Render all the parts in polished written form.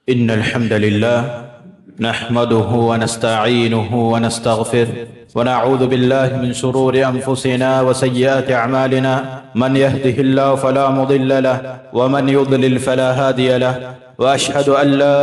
إن الحمد لله نحمده ونستعينه ونستغفره ونعوذ بالله من شرور أنفسنا وسيئات أعمالنا من يهده الله فلا مضل له ومن يضلل فلا هادي له وأشهد أن لا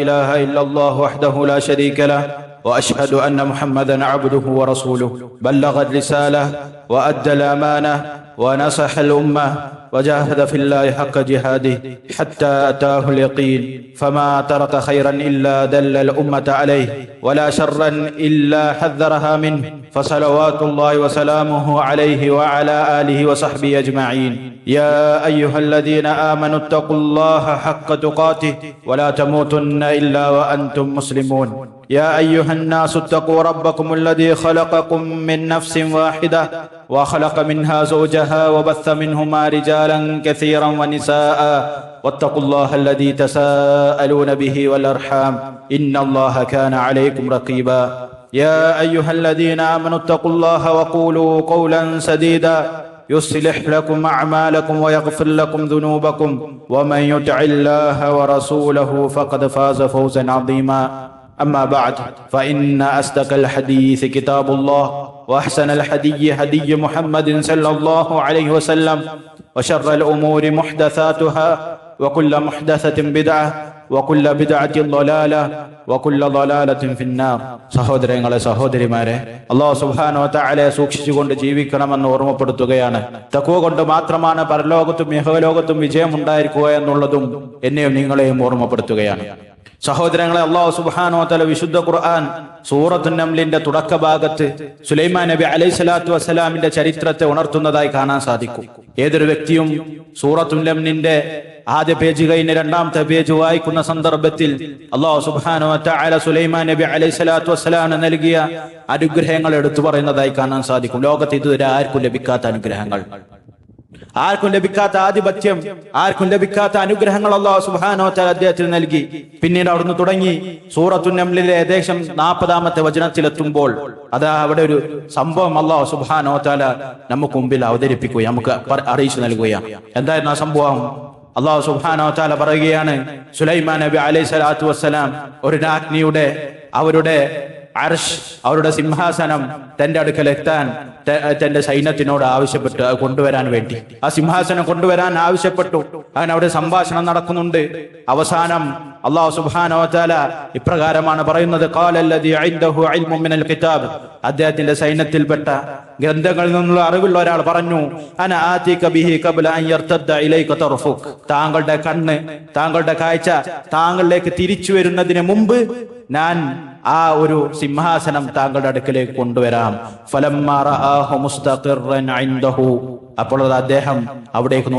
إله إلا الله وحده لا شريك له وأشهد أن محمدا عبده ورسوله بلغ الرسالة وأدى الأمانة ونصح الأمة وجاهد في الله حق جهاده حتى أتاه اليقين فما ترك خيرا إلا دل الأمة عليه ولا شرا إلا حذرها منه فصلوات الله وسلامه عليه وعلى آله وصحبه أجمعين يا أيها الذين آمنوا اتقوا الله حق تقاته ولا تموتن إلا وأنتم مسلمون يا أيها الناس اتقوا ربكم الذي خلقكم من نفس واحدة وخلق منها زوجها وبث منهما رجالا كثيرا ونساء واتقوا الله الذي تساءلون به والأرحام إن الله كان عليكم رقيبا يا أيها الذين آمنوا اتقوا الله وقولوا قولا سديدا يصلح لكم أعمالكم ويغفر لكم ذنوبكم ومن يطع الله ورسوله فقد فاز فوزا عظيما أما بعد فإن أصدق الحديث كتاب الله وأحسن الهدي هدي محمد صلى الله عليه وسلم وشر الأمور محدثاتها وكل محدثة بدعة وكل بدعة ضلالة وكل ضلالة في النار. സഹോദരങ്ങളെ സഹോദരിമാരെ, അല്ലാഹു സുബ്ഹാനഹു വ തആലയെ സൂക്ഷിച്ചുകൊണ്ട് ജീവിക്കണമെന്ന് ഓർമ്മപ്പെടുത്തുകയാണ്. തഖ്വ കൊണ്ട് മാത്രമാണ് പരലോകത്തും ഇഹലോകത്തും വിജയം ഉണ്ടായിരിക്കുക എന്നുള്ളതും എന്നെയും നിങ്ങളെയും ഓർമ്മപ്പെടുത്തുകയാണ്. സഹോദരങ്ങളെ, അല്ലാഹു സുബ്ഹാനഹു വ തആല വിശുദ്ധ ഖുർആൻ സൂറത്തുൻ നംലിന്റെ തുടക്ക ഭാഗത്ത് സുലൈമാൻ നബി അലൈഹി സ്വലാത്തു വസ്സലാമിന്റെ ചരിത്രത്തെ ഉണർത്തുന്നതായി കാണാൻ സാധിക്കും. ഏതൊരു വ്യക്തിയും സൂറത്തുൻ നംലിന്റെ ആദ്യ പേജ് കഴിഞ്ഞ് രണ്ടാമത്തെ പേജ് വായിക്കുന്ന സന്ദർഭത്തിൽ അല്ലാഹു സുബ്ഹാനഹു വ തആല സുലൈമാൻ നബി അലൈഹി സ്വലാത്തു വസ്സലാമിന് നൽകിയ അനുഗ്രഹങ്ങൾ എടുത്തു പറയുന്നതായി കാണാൻ സാധിക്കും. ലോകത്ത് ഇതുവരെ ആർക്കും ലഭിക്കാത്ത അനുഗ്രഹങ്ങൾ, ആർക്കും ലഭിക്കാത്ത ആധിപത്യം, ആർക്കും ലഭിക്കാത്ത അനുഗ്രഹങ്ങൾ അല്ലാഹു സുബ്ഹാനഹു വ തആല അദ്ദേഹത്തിന് നൽകി. പിന്നീട് അവിടുന്ന് തുടങ്ങി സൂറത്തുൻ നംലിലെ ഏകദേശം 40-ാമത്തെ വചനത്തിലെത്തുമ്പോൾ അതാ അവിടെ ഒരു സംഭവം അല്ലാഹു സുബ്ഹാനഹു വ തആല നമുക്ക് മുമ്പിൽ അവതരിപ്പിക്കുകയും നമുക്ക് അറിയിച്ചു നൽകുകയാണ്. എന്തായിരുന്നു ആ സംഭവം? അല്ലാഹു സുബ്ഹാനഹു വ തആല പറയുകയാണ്, സുലൈമാൻ നബി അലൈഹി സ്വലാത്തു വസ്സലാം ഒരു രാജ്ഞിയുടെ അവരുടെ അർശ്, അവരുടെ സിംഹാസനം തന്റെ അടുക്കൽ എത്താൻ തന്റെ സൈന്യത്തിനോട് ആവശ്യപ്പെട്ടു കൊണ്ടുവരാൻ വേണ്ടി. ആ സിംഹാസനം കൊണ്ടുവരാൻ ആവശ്യപ്പെട്ടു. അങ്ങനെ അവിടെ സംഭാഷണം നടക്കുന്നുണ്ട്. അവസാനം അല്ലാഹു സുബ്ഹാനഹു വ തആല ഇപ്രകാരമാണ് പറയുന്നത്, ഖാലല്ലദീ ഇൻദഹു ഇൽമുൻ മിനൽ കിതാബ്, അദ്ദേഹത്തിന്റെ സൈന്യത്തിൽപ്പെട്ട ഗ്രന്ഥങ്ങളിൽ നിന്നുള്ള അറിവുള്ള ഒരാൾ പറഞ്ഞു, അന ആതിക ബിഹി ഖബ്ല അൻ യർതദ്ദ ഇലൈക തർഫുക്, താങ്കളുടെ കണ്ണ്, താങ്കളുടെ കാഴ്ച താങ്കളിലേക്ക് തിരിച്ചു വരുന്നതിന് മുമ്പ് ഞാൻ ആ ഒരു സിംഹാസനം താങ്കളുടെ അടുക്കലേക്ക് കൊണ്ടുവരാം. ഫലമ്മാ റആഹു മുസ്തഖിറൻ ഇൻദഹു, അപ്പോൾ അദ്ദേഹം അവിടേക്ക്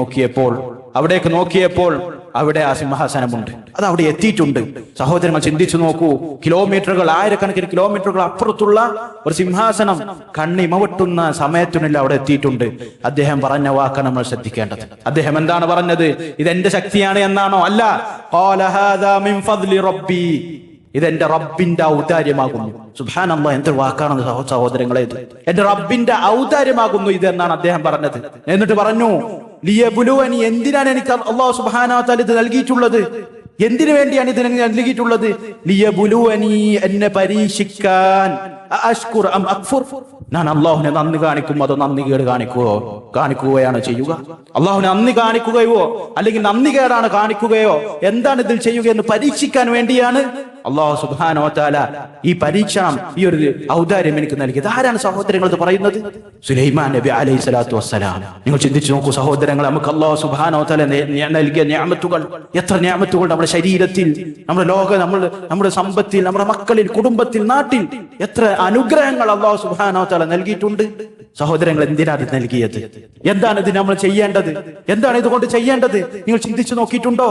നോക്കിയപ്പോൾ അവിടെ ആ സിംഹാസനമുണ്ട്. അത് അവിടെ എത്തിയിട്ടുണ്ട്. സഹോദരങ്ങൾ ചിന്തിച്ചു നോക്കൂ, കിലോമീറ്ററുകൾ, ആയിരക്കണക്കിന് കിലോമീറ്ററുകൾ അപ്പുറത്തുള്ള ഒരു സിംഹാസനം കണ്ണിമവട്ടുന്ന സമയത്തിനുള്ളിൽ അവിടെ എത്തിയിട്ടുണ്ട്. അദ്ദേഹം പറഞ്ഞ വാക്കാണ് നമ്മൾ ശ്രദ്ധിക്കേണ്ടത്. അദ്ദേഹം എന്താണ് പറഞ്ഞത്? ഇതെന്റെ ശക്തിയാണ് എന്നാണോ? അല്ല, ഖാല ഹാദാ മിൻ ഫദ്ലി റബ്ബി, ഇതെന്റെ റബ്ബിന്റെ ഔദാര്യമാകുന്നു. സുബ്ഹാനല്ലാഹ്, എന്തൊരു വാക്കാണ് സഹോദരങ്ങളെ ഇത്. എന്റെ റബ്ബിന്റെ ഔദാര്യമാകുന്നു ഇത് എന്നാണ് അദ്ദേഹം പറഞ്ഞത്. എന്നിട്ട് പറഞ്ഞു, ലിയബ്ലുവനി, എന്തിനാണ് എനിക്ക് അല്ലാഹു സുബ്ഹാനഹു വ തആല ഇത് നൽകിയിട്ടുള്ളത്? എന്തിനു വേണ്ടിയാണ് ഇത് നൽകിയിട്ടുള്ളത്? ലിയബ്ലുവനി, എന്നെ പരീക്ഷിക്കാൻ. അഷ്കുർ അം അക്ഫുർ, ഞാൻ അള്ളാഹുവിനെ നന്ദി കാണിക്കും അതോ നന്ദികേട് കാണിക്കുകയാണ് ചെയ്യുക? അള്ളാഹുവിനെ നന്ദി കാണിക്കുകയോ അല്ലെങ്കിൽ നന്ദികേടാണ് കാണിക്കുകയോ, എന്താണ് ഇതിൽ ചെയ്യുക എന്ന് പരീക്ഷിക്കാൻ വേണ്ടിയാണ് അല്ലാഹു സുബ്ഹാനഹു വ തആല ഈ പരീക്ഷണം, ഈ ഒരു ഔദാര്യം എനിക്ക് നൽകിയത്. ആരാണ് സഹോദരങ്ങൾ ഇത് പറയുന്നത്? സുലൈമാൻ നബി അലൈഹി സ്വലാത്തു വസ്സലാം. നിങ്ങൾ ചിന്തിച്ചു നോക്കൂ സഹോദരങ്ങൾ, നമുക്ക് അല്ലാഹു സുബ്ഹാനഹു വ തആല നൽകിയ നിഅമത്തുകൾ, എത്ര നിഅമത്തുകൾ നമ്മുടെ ശരീരത്തിൽ, നമ്മുടെ നമ്മുടെ സമ്പത്തിൽ, നമ്മുടെ മക്കളിൽ, കുടുംബത്തിൽ, നാട്ടിൽ, എത്ര അനുഗ്രഹങ്ങൾ അല്ലാഹു സുബ്ഹാനഹു വ തആല നൽകിയിട്ടുണ്ട്. സഹോദരങ്ങൾ, എന്തിനാണ് ഇത് നൽകിയത്? എന്താണ് ഇത് നമ്മൾ ചെയ്യേണ്ടത്? എന്താണ് ഇതുകൊണ്ട് ചെയ്യേണ്ടത്? നിങ്ങൾ ചിന്തിച്ചു നോക്കിയിട്ടുണ്ടോ?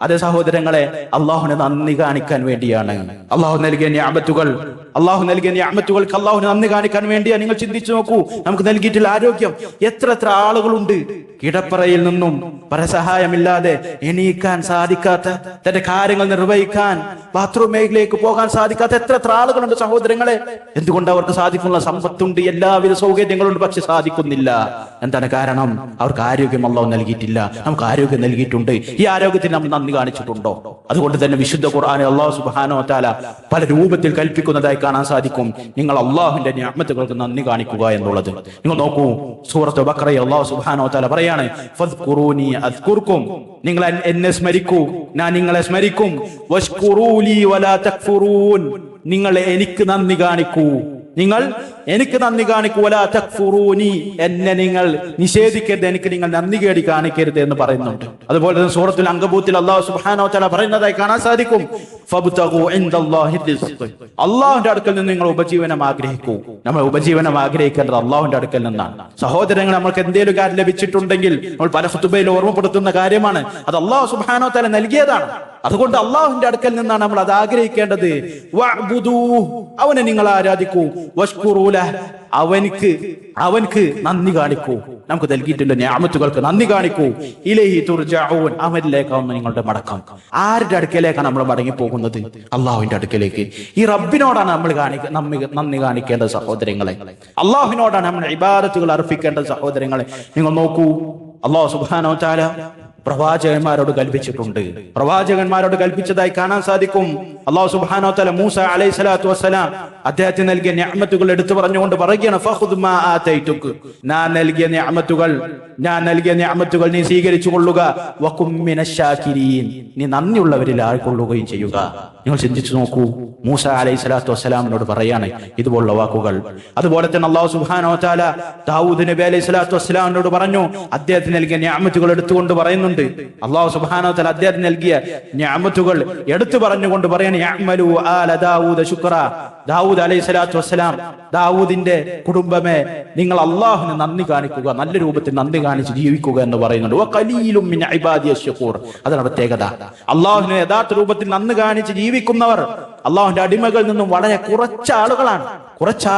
അതെ സഹോദരങ്ങളെ, അള്ളാഹുവിനെ നന്ദി കാണിക്കാൻ വേണ്ടിയാണ്. അള്ളാഹു നൽകിയ നിഅമത്തുകൾക്ക് അള്ളാഹുവിനെ നന്ദി കാണിക്കാൻ വേണ്ടിയാണ്. നിങ്ങൾ ചിന്തിച്ചു നോക്കൂ, നമുക്ക് നൽകിയിട്ടുള്ള ആരോഗ്യം, എത്ര ആളുകളുണ്ട് കിടപ്പറയിൽ നിന്നും പരസഹായമില്ലാതെ എണീക്കാൻ സാധിക്കാത്ത, തന്റെ കാര്യങ്ങൾ നിർവഹിക്കാൻ ബാത്റൂം മേഖലയിലേക്ക് പോകാൻ സാധിക്കാത്ത എത്ര ആളുകളുണ്ട് സഹോദരങ്ങളെ. എന്തുകൊണ്ട് അവർക്ക് സാധിക്കുന്ന സമ്പത്തുണ്ട്, എല്ലാവിധ സൗകര്യങ്ങളുണ്ട്, പക്ഷെ സാധിക്കുന്നില്ല. എന്താണ് കാരണം? അവർക്ക് ആരോഗ്യം അല്ലാഹു നൽകിയിട്ടില്ല. നമുക്ക് ആരോഗ്യം നൽകിയിട്ടുണ്ട്. ഈ ആരോഗ്യത്തിന് നമ്മൾ നന്ദി കാണിച്ചിട്ടുണ്ടോ? അതുകൊണ്ട് തന്നെ വിശുദ്ധ ഖുർആനിൽ അല്ലാഹു സുബ്ഹാനഹു വ തആല പല രൂപത്തിൽ കൽപ്പിക്കുന്നതായി കാണാൻ സാധിക്കും. നിങ്ങൾ അള്ളാഹുവിന്റെ നിഅമത്തുകൾക്ക് നന്ദി കാണിക്കുക എന്നുള്ളത്. നിങ്ങൾ നോക്കൂ, സൂറത്ത് ബഖറയിൽ അല്ലാഹു സുബ്ഹാനഹു വ തആല പറയാണ്, ഫദ്കുറൂനി അദ്കുർകും, നിങ്ങൾ എന്നെ സ്മരിക്കൂ, ഞാൻ നിങ്ങളെ സ്മരിക്കും. വഷ്കുറൂലി വലാ തക്ഫുറൂൻ, നിങ്ങൾ എനിക്ക് നന്ദി കാണിക്കൂ, നിങ്ങൾ എനിക്ക് നന്ദി കാണിക്കൂ. വലാ തക്ഫുറൂനി, എന്നെ നിങ്ങൾ നിഷേധിക്കരുത്, എനിക്ക് നിങ്ങൾ നന്ദി കേടി കാണിക്കരുത് എന്ന് പറയുന്നുണ്ട്. അതുപോലെ തന്നെ സൂറത്തുൽ അങ്കബൂത്തിൽ അല്ലാഹു സുബ്ഹാനഹു വ തആല പറയുന്നതായി കാണാൻ സാധിക്കും, ഫബ്തഗൂ ഇൻദല്ലാഹി റിസ്ഖ്, അല്ലാഹുവിന്റെ അടുക്കൽ നിന്ന് നിങ്ങൾ ഉപജീവനം ആഗ്രഹിക്കൂ. നമ്മൾ ഉപജീവനം ആഗ്രഹിക്കേണ്ടത് അല്ലാഹുവിന്റെ അടുക്കൽ നിന്നാണ്. സഹോദരങ്ങൾ, നമ്മൾക്ക് എന്തെങ്കിലും കാര്യം ലഭിച്ചിട്ടുണ്ടെങ്കിൽ നമ്മൾ പല ഖുതുബയിൽ ഓർമ്മപ്പെടുത്തുന്ന കാര്യമാണ്, അത് അല്ലാഹു സുബ്ഹാനഹു വ തആല നൽകിയതാണ്. അതുകൊണ്ട് അള്ളാഹുവിന്റെ അടുക്കൽ നിന്നാണ് നമ്മൾ അത് ആഗ്രഹിക്കേണ്ടത്. വഅ്ബുദൂഹു, അവനെ നിങ്ങൾ ആരാധിക്കൂ. വഷ്കുറൂ ലഹ്, അവൻക്ക് നന്ദി കാണിക്കൂ. നമുക്ക് നൽകിയിട്ടുള്ള നിഅമത്തുകൾക്ക് നന്ദി കാണിക്കൂ. ഇലൈഹി തുർജഊൻ, അവനിലേക്കാണ് നിങ്ങളുടെ മടക്കം. ആരുടെ അടുക്കലേക്കാണ് നമ്മൾ മടങ്ങി പോകുന്നത്? അള്ളാഹുവിന്റെ അടുക്കലേക്ക്. ഈ റബ്ബിനോടാണ് നമ്മൾ നന്ദി കാണിക്കേണ്ടത് സഹോദരങ്ങളെ. അള്ളാഹുവിനോടാണ് നമ്മൾ ഇബാദത്തുകൾ അർപ്പിക്കേണ്ടത് സഹോദരങ്ങളെ. നിങ്ങൾ നോക്കൂ, അല്ലാഹു സുബ്ഹാനഹു വ തആല പ്രവാചകന്മാരോട് കൽപ്പിച്ചിട്ടുണ്ട്. പ്രവാചകന്മാരോട് കൽപ്പിച്ചതായി കാണാൻ സാധിക്കും. അല്ലാഹു സുബ്ഹാനഹു വ തആല മൂസ അലൈഹി സ്വലാത്തു വസ്സലാം അദ്ദേഹത്തിന് നൽകിയ നിഅമത്തുകൾ എടുത്തു പറഞ്ഞുകൊണ്ട് പറയുകയാണ്, ഫഖുദ് മാ ആതൈതുക, ഞാൻ നൽകിയ നിഅമത്തുകൾ നീ സ്വീകരിച്ചു കൊള്ളുക. വകും മിനശ് ശാകിരീൻ, നീ നന്ദിയുള്ളവരിൽ ആയിക്കൊള്ളുകയും ചെയ്യുക. നിങ്ങൾ ചിന്തിച്ചു നോക്കൂ, മൂസ അലൈഹി സ്വലാത്തു വസ്സലാമിനോട് പറയാണ് ഇതുപോലുള്ള വാക്കുകൾ. അതുപോലെ തന്നെ അല്ലാഹു സുബ്ഹാനഹു വ തആല ദാവൂദ് നബി അലൈഹി സ്വലാത്തു വസ്സലാമിനോട് പറഞ്ഞു, അദ്ദേഹത്തിന് നൽകിയ നിഅമത്തുകൾ എടുത്തുകൊണ്ട് പറയുന്നുണ്ട്. അല്ലാഹു സുബ്ഹാനഹു വ തആല അദ്ദേഹത്തിന് നൽകിയ നിഅമത്തുകൾ എടുത്തു പറഞ്ഞുകൊണ്ട് പറയാണ്, യഅ്മലു ആല ദാവൂദ ശുക്ര, ദാവൂദ് അലൈഹി സ്വലാത്തു വസ്സലാം, ദാവൂദിന്റെ കുടുംബമേ, നിങ്ങൾ അള്ളാഹുവിന് നന്ദി കാണിക്കുക, നല്ല രൂപത്തിൽ നന്ദി കാണിച്ച് ജീവിക്കുക എന്ന് പറയുന്നുണ്ട്. വഖലീലും മിൻ ഇബാദിയശ് ശുക്കൂർ, അതാണ് പ്രത്യേകത. അള്ളാഹുവിന് യഥാർത്ഥ രൂപത്തിൽ നന്ദി കാണിച്ച് ജീവിക്കുന്നവർ അള്ളാഹുവിന്റെ അടിമകളിൽ നിന്നും വളരെ കുറച്ച്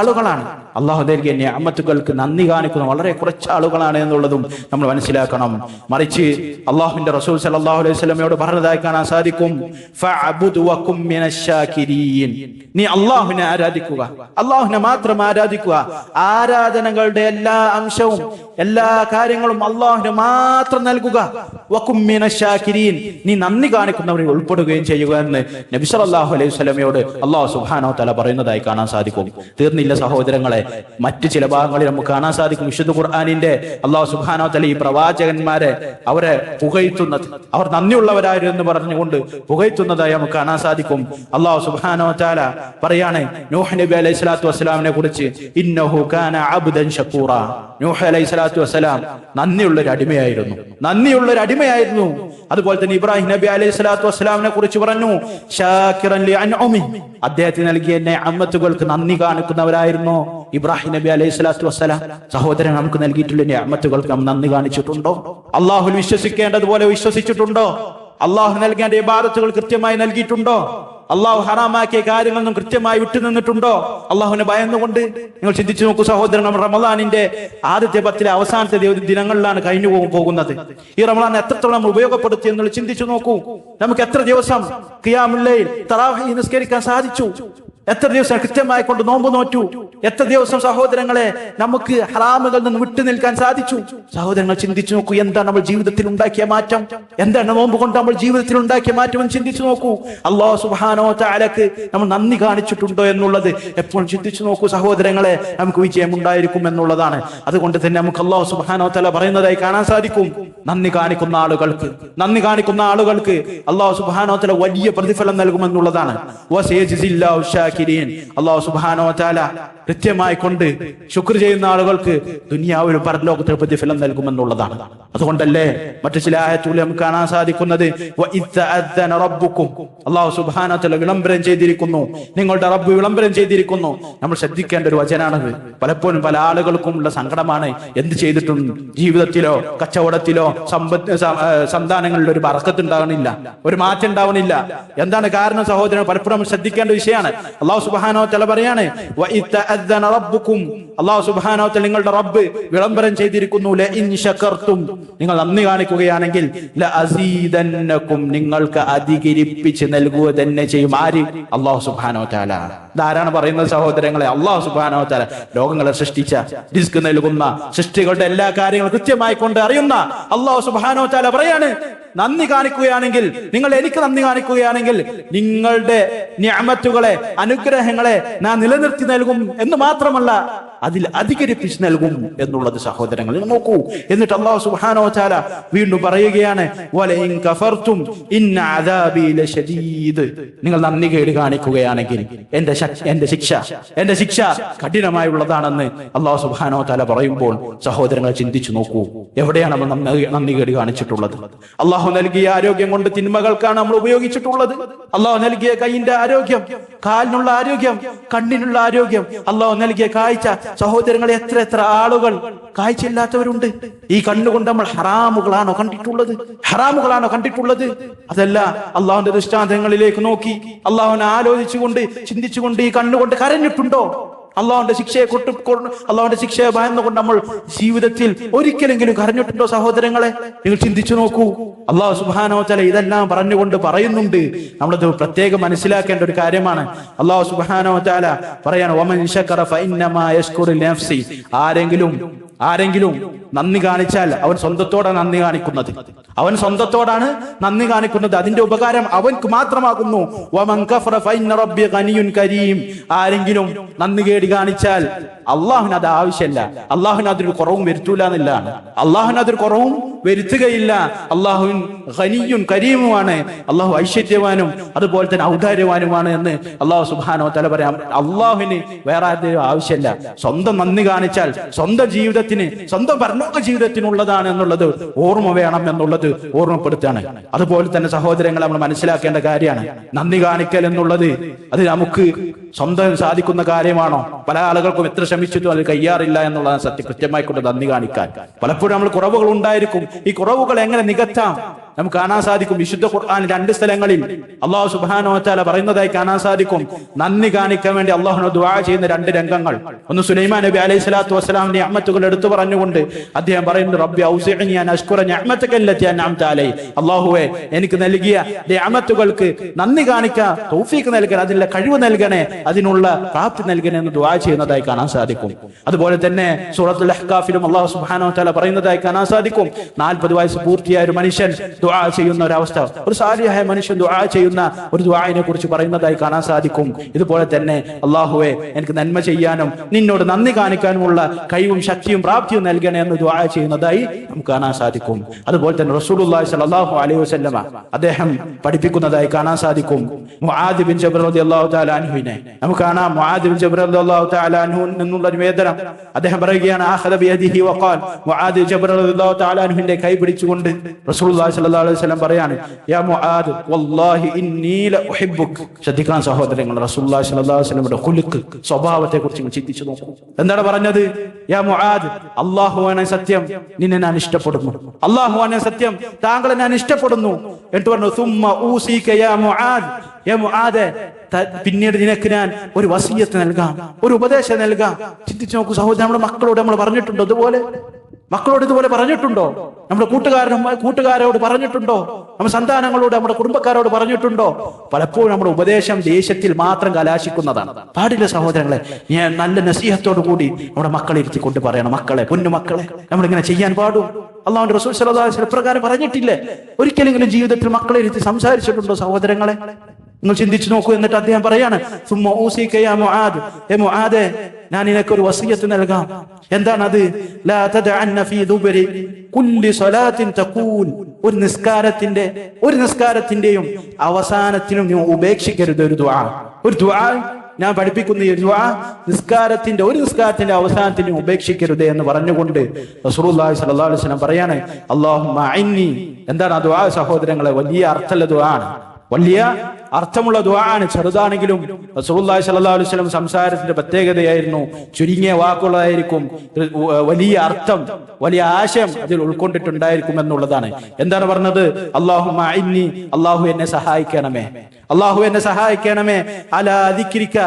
ആളുകളാണ്. അള്ളാഹു നൽകിയ നിഅമത്തുകൾക്ക് നന്ദി കാണിക്കുന്ന വളരെ കുറച്ച് ആളുകളാണ് എന്നുള്ളതും നമ്മൾ മനസ്സിലാക്കണം. മറിച്ച് അള്ളാഹുവിന്റെ റസൂൽ സല്ലല്ലാഹു അലൈഹി വസല്ലമയോട് പറഞ്ഞതായി കാണാൻ സാധിക്കും, ഫഅബ്ദു വകും മിനശ് ശാകിരീൻ, നീ അള്ളാഹുവിനെ ആരാധിക്കുക, അള്ളാഹുവിനെ മാത്രം ആരാധിക്കുക. ആരാധനകളുടെ എല്ലാ അംശവും എല്ലാ കാര്യങ്ങളും അള്ളാഹുവിന് മാത്രം നൽകുക. വകും മിനശ് ശാകിരീൻ, നീ നന്ദി കാണിക്കുന്നവരെ ഉൾപ്പെടുകയും ചെയ്യുക എന്ന് നബി സല്ലല്ലാഹു അലൈഹി വസല്ലമയോട് അള്ളാഹു സുബ്ഹാനഹു വ തആല പറയുന്നതായി കാണാൻ സാധിക്കും. തീർന്നില്ല സഹോദരങ്ങളെ, മറ്റു ചില ഭാഗങ്ങളിൽ നമുക്ക് കാണാൻ സാധിക്കും. വിശുദ്ധ ഖുർആനിന്റെ അല്ലാഹു സുബ്ഹാനഹു വ തആല ഈ പ്രവാചകന്മാരെ അവരെ പുകഴ്ത്തുന്നത്, അവർ നന്ദിയുള്ളവരായിരുന്നു എന്ന് പറഞ്ഞുകൊണ്ട് പുകഴ്ത്തുന്നതായി നമുക്ക് കാണാൻ സാധിക്കും. അല്ലാഹു സുബ്ഹാനഹു വ തആല പറയാണ് നൂഹ് നബി അലൈഹി സ്വലാത്തു വസ്സലാമിനെ കുറിച്ച്, ഇന്നഹു കാന അബ്ദൻ ശകൂറ, നൂഹ് അലൈഹി സ്വലാത്തു വസ്സലാം നന്ദിയുള്ളൊരു അടിമയായിരുന്നു. അതുപോലെ തന്നെ ഇബ്രാഹിം നബി അലൈഹി സ്വലാത്തു വസ്സലാമിനെ കുറിച്ച് പറഞ്ഞു, ശാകിറൻ ലി അൻഉമി, അദ്ദേഹത്തിന് നൽകിയ നിഅമത്തുകൾക്ക് നന്ദി കാണിക്കുന്നവരായിരുന്നു ഇബ്രാഹിം നബി അലൈഹി സ്വലാത്തു വസ്സലാം. സഹോദരൻ, നമുക്ക് നൽകിയിട്ടുള്ള നിഅമത്തുകൾക്ക് നാം നന്ദി കാണിച്ചിട്ടുണ്ടോ? അള്ളാഹുൽ വിശ്വസിക്കേണ്ടതുപോലെ വിശ്വസിച്ചിട്ടുണ്ടോ? അള്ളാഹു നൽകേണ്ട ഇബാദത്തുകൾ കൃത്യമായി നൽകിയിട്ടുണ്ടോ? അള്ളാഹു ഹറാമാക്കിയ കാര്യങ്ങളൊന്നും കൃത്യമായി വിട്ടുനിന്നിട്ടുണ്ടോ? അള്ളാഹുവിനെ ഭയന്നുകൊണ്ട് നിങ്ങൾ ചിന്തിച്ചു നോക്കൂ സഹോദരൻ. റമളാനിന്റെ ആദ്യത്തെ 10 അവസാനത്തെ ദിനങ്ങളിലാണ് കഴിഞ്ഞു പോകുന്നത്. ഈ റമളാൻ എത്രത്തോളം നമ്മൾ ഉപയോഗപ്പെടുത്തി എന്നുള്ളത് ചിന്തിച്ചു നോക്കൂ. നമുക്ക് എത്ര ദിവസം ഖിയാമുൽ ലൈൽ, തറാവീഹ് നിസ്കരിക്കാൻ സാധിച്ചു? എത്ര ദിവസം കൃത്യമായി കൊണ്ട് നോമ്പ് നോറ്റു? എത്ര ദിവസം സഹോദരങ്ങളെ നമുക്ക് ഹറാമുകളിൽ നിന്ന് വിട്ടു നിൽക്കാൻ സാധിച്ചു? സഹോദരങ്ങൾ ചിന്തിച്ചു നോക്കൂ, എന്താണ് നമ്മൾ ജീവിതത്തിൽ ഉണ്ടാക്കിയ മാറ്റം? എന്താണ് നോമ്പ് കൊണ്ട് നമ്മൾ ജീവിതത്തിൽ ഉണ്ടാക്കിയ മാറ്റം എന്ന് ചിന്തിച്ചു നോക്കൂ. അല്ലാഹു സുബ്ഹാനഹു വ തആലക്ക് നമ്മൾ നന്ദി കാണിച്ചിട്ടുണ്ടോ എന്നുള്ളത് എപ്പോഴും ചിന്തിച്ചു നോക്കൂ സഹോദരങ്ങളെ. നമുക്ക് വിജയം ഉണ്ടായിരിക്കും എന്നുള്ളതാണ്. അതുകൊണ്ട് തന്നെ നമുക്ക് അല്ലാഹു സുബ്ഹാനഹു വ തആല പറയുന്നതായി കാണാൻ സാധിക്കും, നന്ദി കാണിക്കുന്ന ആളുകൾക്ക് അല്ലാഹു സുബ്ഹാനഹു വ തആല വലിയ പ്രതിഫലം നൽകുമെന്നുള്ളതാണ്. വസയജിസില്ലാഹു ശാകിരീൻ, അല്ലാഹു സുബ്ഹാനഹു വ തആല കൃത്യമായി കൊണ്ട് ശുക്ർ ചെയ്യുന്ന ആളുകൾക്ക് ദുനിയാവിലും പരലോകത്തിൽ പ്രതിഫലം നൽകുമെന്നുള്ളതാണ്. അതുകൊണ്ടല്ലേ മറ്റു ചില ആയത്തുകളിൽ നമുക്ക് കാണാൻ സാധിക്കുന്നത്, അല്ലാഹു സുബ്ഹാനഹു വ തആല വിളംബരം ചെയ്തിരിക്കുന്നു, നിങ്ങളുടെ റബ്ബ് വിളംബരം ചെയ്തിരിക്കുന്നു. നമ്മൾ ശ്രദ്ധിക്കേണ്ട ഒരു വചനാണത്. പലപ്പോഴും പല ആളുകൾക്കും ഉള്ള സങ്കടമാണ്, എന്ത് ചെയ്തിട്ടും ജീവിതത്തിലോ കച്ചവടത്തിലോ സന്താനങ്ങളിൽ ഒരു ബറക്കത്ത് ഉണ്ടാവണില്ല, ഒരു മാറ്റം ഉണ്ടാവണില്ല. എന്താണ് കാരണം സഹോദരൻ? പലപ്പോഴും നമ്മൾ ശ്രദ്ധിക്കേണ്ട വിഷയമാണ്. അല്ലാഹു സുബ്ഹാനഹു വ തആല പറയാണ് വഇതഅദ്ദന റബ്ബുക്കും, അല്ലാഹു സുബ്ഹാനഹു വ തആല നിങ്ങളുടെ റബ്ബ് വിളംബരം ചെയ്തിരിക്കുന്നു, ലഇൻ ശകർതും, നിങ്ങൾ നന്ദി കാണിക്കുകയാണെങ്കിൽ ലഅസീദന്നകും, നിങ്ങൾക്ക് അധികരിപ്പിച്ച് നൽകുക തന്നെ ചെയ്യും. ആര്? അല്ലാഹു സുബ്ഹാനഹു വ തആല. ഇതാരാണ് പറയുന്നത് സഹോദരങ്ങളെ? അല്ലാഹു സുബ്ഹാനഹു വ തആല ലോകങ്ങളെ സൃഷ്ടിച്ച, റിസ്ക് നൽകുന്ന, സൃഷ്ടികളുടെ എല്ലാ കാര്യങ്ങളും കൃത്യമായി കൊണ്ട് അറിയുന്ന അല്ലാഹു സുബ്ഹാനഹു വ തആല പറയാണ്, നന്ദി കാണിക്കുകയാണെങ്കിൽ, നിങ്ങൾ എനിക്ക് നന്ദി കാണിക്കുകയാണെങ്കിൽ നിങ്ങളുടെ നിഅമത്തുകളെ, അനുഗ്രഹങ്ങളെ ഞാൻ നിലനിർത്തി നൽകും എന്ന് മാത്രമല്ല അതിൽ അധികരിപ്പിച്ച് നൽകും എന്നുള്ളത് സഹോദരങ്ങൾ നോക്കൂ. എന്നിട്ട് അല്ലാഹു സുബ്ഹാനഹു വ തആല വീണ്ടും പറയുകയാണ്, വലഇൻ കഫർതും ഇന്ന അദാബി ലശദീദ്, നിങ്ങൾ നന്ദി കേട് കാണിക്കുകയാണെങ്കിൽ എന്റെ ശിക്ഷ കഠിനമായുള്ളതാണെന്ന് അല്ലാഹു സുബ്ഹാനഹു വ തആല പറയുമ്പോൾ സഹോദരങ്ങൾ ചിന്തിച്ചു നോക്കൂ, എവിടെയാണ് നമ്മൾ നന്ദി കേട് കാണിച്ചിട്ടുള്ളത്? അല്ലാഹു നൽകിയ ആരോഗ്യം കൊണ്ട് തിന്മകൾക്കാണ് നമ്മൾ ഉപയോഗിച്ചിട്ടുള്ളത്. അല്ലാഹു നൽകിയ കൈയിന്റെ ആരോഗ്യം, കാലിനുള്ള ആരോഗ്യം, കണ്ണിനുള്ള ആരോഗ്യം, അല്ലാഹു നൽകിയ കാഴ്ച. സഹോദരങ്ങളെ, എത്ര ആളുകൾ കാഴ്ചയില്ലാത്തവരുണ്ട്. ഈ കണ്ണുകൊണ്ട് നമ്മൾ ഹറാമുകളാണോ കണ്ടിട്ടുള്ളത്? അതല്ല, അള്ളാഹുവിന്റെ ദൃഷ്ടാന്തങ്ങളിലേക്ക് നോക്കി അള്ളാഹുവിനെ ആലോചിച്ചുകൊണ്ട് ചിന്തിച്ചുകൊണ്ട് ഈ കണ്ണുകൊണ്ട് കരഞ്ഞിട്ടുണ്ടോ? അള്ളാഹുവിന്റെ ശിക്ഷയെ ഭയന്നുകൊണ്ട് നമ്മൾ ജീവിതത്തിൽ ഒരിക്കലെങ്കിലും കരഞ്ഞിട്ടുണ്ടോ? സഹോദരങ്ങളെ, നിങ്ങൾ ചിന്തിച്ചു നോക്കൂ. അള്ളാഹു സുബ്ഹാനഹു വ തആല ഇതെല്ലാം പറഞ്ഞുകൊണ്ട് പറയുന്നുണ്ട്. നമ്മളത് പ്രത്യേകം മനസ്സിലാക്കേണ്ട ഒരു കാര്യമാണ്. അള്ളാഹു സുബ്ഹാനഹു വ തആല പറയാണ്, വമൻ ശകറ ഫഇന്നമാ യശ്കുറു ലിനഫ്സി, ആരെങ്കിലും നന്ദി കാണിച്ചാൽ അവൻ സ്വന്തത്തോടാണ് നന്ദി കാണിക്കുന്നത്. അതിന്റെ ഉപകാരം അവൻക്ക് മാത്രമാകുന്നു. വമൻ കഫറ ഫഇന്ന റബ്ബി ഗനിയുൻ കരീം, ആരെങ്കിലും നന്ദി കേട് കാണിച്ചാൽ അള്ളാഹുവിന് അത് ആവശ്യമില്ല, അള്ളാഹുവിന് അതൊരു കുറവും വരുത്തൂല എന്നുള്ളതാണ്. അള്ളാഹുവിന് അതൊരു കുറവും വരുത്തുകയില്ല. അള്ളാഹുവിൻ ഗനിയുൻ കരീമുമാണ്, അള്ളാഹു ഐശ്വര്യവാനും അതുപോലെ തന്നെ ഔദാര്യവാനുമാണ് എന്ന് അള്ളാഹു സുബ്ഹാനഹു വ തആല പറയാം. അള്ളാഹുവിന് വേറെ ആരുടെയും ആവശ്യമില്ല. സ്വന്തം നന്ദി കാണിച്ചാൽ സ്വന്തം ജീവിതത്തിന്, സ്വന്തം പരലോക ജീവിതത്തിനുള്ളതാണ് എന്നുള്ളത് ഓർമ്മ വേണം എന്നുള്ളത് ഓർമ്മപ്പെടുത്താണ്. അതുപോലെ തന്നെ സഹോദരങ്ങൾ, നമ്മൾ മനസ്സിലാക്കേണ്ട കാര്യമാണ്, നന്ദി കാണിക്കൽ എന്നുള്ളത് അത് നമുക്ക് സ്വന്തം സാധിക്കുന്ന കാര്യമാണോ? പല ആളുകൾക്കും എത്ര ശ്രമിച്ചിട്ടും അത് കഴിയാറില്ല എന്നുള്ളതാണ് സത്യം. കൃത്യമായി കൊണ്ട് നന്ദി കാണിക്കാൻ പലപ്പോഴും നമ്മൾ കുറവുകൾ ഉണ്ടായിരിക്കും. ഈ കുറവുകൾ എങ്ങനെ നികത്താം നമുക്ക് കാണാൻ സാധിക്കും. വിശുദ്ധ ഖുർആൻ 2 സ്ഥലങ്ങളിൽ അല്ലാഹു സുബ്ഹാനഹു വ തആല പറയുന്നതായി കാണാൻ സാധിക്കും. നന്ദി കാണിക്കാൻ വേണ്ടി അല്ലാഹുവിനോട് ദുആ ചെയ്യുന്ന 2 രംഗങ്ങൾ. ഒന്ന് സുലൈമാൻ നബി അലൈഹി സ്വലാത്തു വസ്സലാം നിഅമത്തുകൾ എടുത്തു പറഞ്ഞുകൊണ്ട് അദ്ദേഹം പറയുന്നു, റബ്ബി ഔസിഅനി അൻ അശ്കുറ നിഅമതക അല്ലതി അൻഅംത അലൈ, അല്ലാഹുവേ എനിക്ക് നൽകിയ നിഅമത്തുകൾക്ക് നന്ദി കാണിക്കാൻ തൗഫീഖ് നൽകണേ, അതിനുള്ള കഴിവ് നൽകണേ, അതിനുള്ള പ്രാപ്തി നൽകണേ എന്ന് ദുആ ചെയ്യുന്നതായി കാണാൻ സാധിക്കും. അതുപോലെ തന്നെ സൂറത്തുൽ അഹ്കാഫിലും അല്ലാഹു സുബ്ഹാനഹു വ തആല പറയുന്നതായി കാണാൻ സാധിക്കും. 40 വയസ്സ് പൂർത്തിയായ ഒരു മനുഷ്യൻ ദുആ ചെയ്യുന്ന ഒരവസ്ഥ, ഒരു സാലിഹായ മനുഷ്യൻ ദുആ ചെയ്യുന്ന ഒരു ദുആഇനെ കുറിച്ച് പറയുന്നതായി കാണാൻ സാധിക്കും. ഇതുപോലെ തന്നെ അല്ലാഹുവേ എനിക്ക് നന്മ ചെയ്യാനും നിന്നോട് നന്ദി കാണിക്കാനുമുള്ള കഴിവും ശക്തിയും പ്രാപ്തിയും നൽകണേ എന്ന് ദുആ ചെയ്യുന്നതായി നമുക്ക് കാണാൻ സാധിക്കും. അതുപോലെ തന്നെ റസൂലുള്ളാഹി സ്വല്ലല്ലാഹു അലൈഹി വസല്ലമ അദ്ദേഹം പഠിപ്പിക്കുന്നതായി കാണാൻ സാധിക്കും. മുആദ് ബിൻ ജബൽ റളിയല്ലാഹു തആല അൻഹുവിനെ നമുക്ക് കാണാം. മുആദ് ബിൻ ജബൽ റളിയല്ലാഹു തആല അൻഹു എന്നുള്ള നിവേദനം അദ്ദേഹം പറയുകയാണ്, ആഖദ ബിയദിഹി വഖാൽ, മുആദ് ജബൽ റളിയല്ലാഹു തആല അൻഹുവിന്റെ കൈ പിടിച്ചുകൊണ്ട് റസൂലുള്ളാഹി സ്വല്ലല്ലാഹു അലൈഹി വസല്ലം പറയാണ്, യാ മുആദ് വല്ലാഹി ഇന്നി ലഉഹിബ്ബുക. ശ്രദ്ധിക്കാൻ സഹോദരങ്ങൾ, റസൂലുള്ളാഹി സ്വല്ലല്ലാഹു അലൈഹി വസല്ലമയുടെ ഖുലുഖ്, സ്വഭാവത്തെ കുറിച്ച് ചിന്തിച്ചു നോക്കൂ. എന്താണ് പറഞ്ഞത്? യാ മുആദ്, അല്ലാഹുവാണ് സത്യം, നിന്നെ ഞാൻ ഇഷ്ടപ്പെടുന്നു. അല്ലാഹുവാണ് സത്യം, താങ്കളെ ഞാൻ ഇഷ്ടപ്പെടുന്നു. എന്നിട്ട് പറഞ്ഞു, സുമ്മ ഊസിക യാ മുആദ്, യാ മുആദ്, പിന്നീട് നിനക്ക് ഞാൻ ഒരു വസിയത്ത് നൽകാം, ഒരു ഉപദേശം നൽകാം. ചിന്തിച്ചു നോക്കൂ സഹോദരൻ, നമ്മുടെ മക്കളോട് നമ്മൾ പറഞ്ഞിട്ടുണ്ടോ? ഇതുപോലെ പറഞ്ഞിട്ടുണ്ടോ? നമ്മുടെ കൂട്ടുകാരോട് പറഞ്ഞിട്ടുണ്ടോ? നമ്മുടെ സന്താനങ്ങളോട്, നമ്മുടെ കുടുംബക്കാരോട് പറഞ്ഞിട്ടുണ്ടോ? പലപ്പോഴും നമ്മുടെ ഉപദേശം ദേഷ്യത്തിൽ മാത്രം കലാശിക്കുന്നതാണ്. പാടില്ല സഹോദരങ്ങളെ. ഞാൻ നല്ല നസീഹത്തോടു കൂടി നമ്മുടെ മക്കളെ ഇരുത്തിക്കൊണ്ട് പറയണം, മക്കളെ, പൊന്നുമക്കളെ, നമ്മളിങ്ങനെ ചെയ്യാൻ പാടും. അല്ലാഹുവിന്റെ റസൂൽ സ്വല്ലല്ലാഹു അലൈഹി വസല്ലം പ്രകാരം പറഞ്ഞിട്ടില്ലേ? ഒരിക്കലെങ്കിലും ജീവിതത്തിൽ മക്കളെ ഇരുത്തി സംസാരിച്ചിട്ടുണ്ടോ സഹോദരങ്ങളെ? നിങ്ങൾ ചിന്തിച്ചു നോക്കൂ. എന്നിട്ട് അദ്ദേഹം പറയാണ്, സുമ്മ ഊസിക യാ മുആദ്, ഹേ മുആദേ, ഞാൻ നിനക്കൊരു വസിയത്ത് നൽകാം. എന്താണത്? ലാ തദഅന്ന ഫീ ദുബരി കുല്ലി സ്വലാത്തിൻ തഖൂൽ, ഒരു നിസ്കാരത്തിന്റെയും അവസാനത്തിലും നീ ഉപേക്ഷിക്കരുത് ഒരു ദുആ. ഞാൻ പഠിപ്പിക്കുന്ന ഈ ദുആ നിസ്കാരത്തിന്റെ അവസാനത്തിന് ഉപേക്ഷിക്കരുത് എന്ന് പറഞ്ഞുകൊണ്ട് റസൂലുള്ളാഹി സ്വല്ലല്ലാഹു അലൈഹി വസല്ലം പറയാണ്, അല്ലാഹുമ്മ അഇന്നി. എന്താണ് ആ ദുആ സഹോദരങ്ങളെ? വലിയ അർത്ഥമുള്ള ദുആ ആണ്, വലിയ അർത്ഥമുള്ള ദുആ ആണ്. ചെറുതാണെങ്കിലും റസൂലുള്ളാഹി സ്വല്ലല്ലാഹു അലൈഹി വസല്ലം സംസാരത്തിന്റെ പ്രത്യേകതയായിരുന്നു. ചുരുങ്ങിയ വാക്കുകളായിരിക്കും, വലിയ അർത്ഥം, വലിയ ആശയം അതിൽ ഉൾക്കൊണ്ടിട്ടുണ്ടായിരിക്കും എന്നുള്ളതാണ്. എന്താണ് പറഞ്ഞത്? അല്ലാഹുമ്മ അഇന്നി, അല്ലാഹു എന്നെ സഹായിക്കണമേ, അല്ലാഹു എന്നെ സഹായിക്കണമേ, അലാ ദിക്രിക,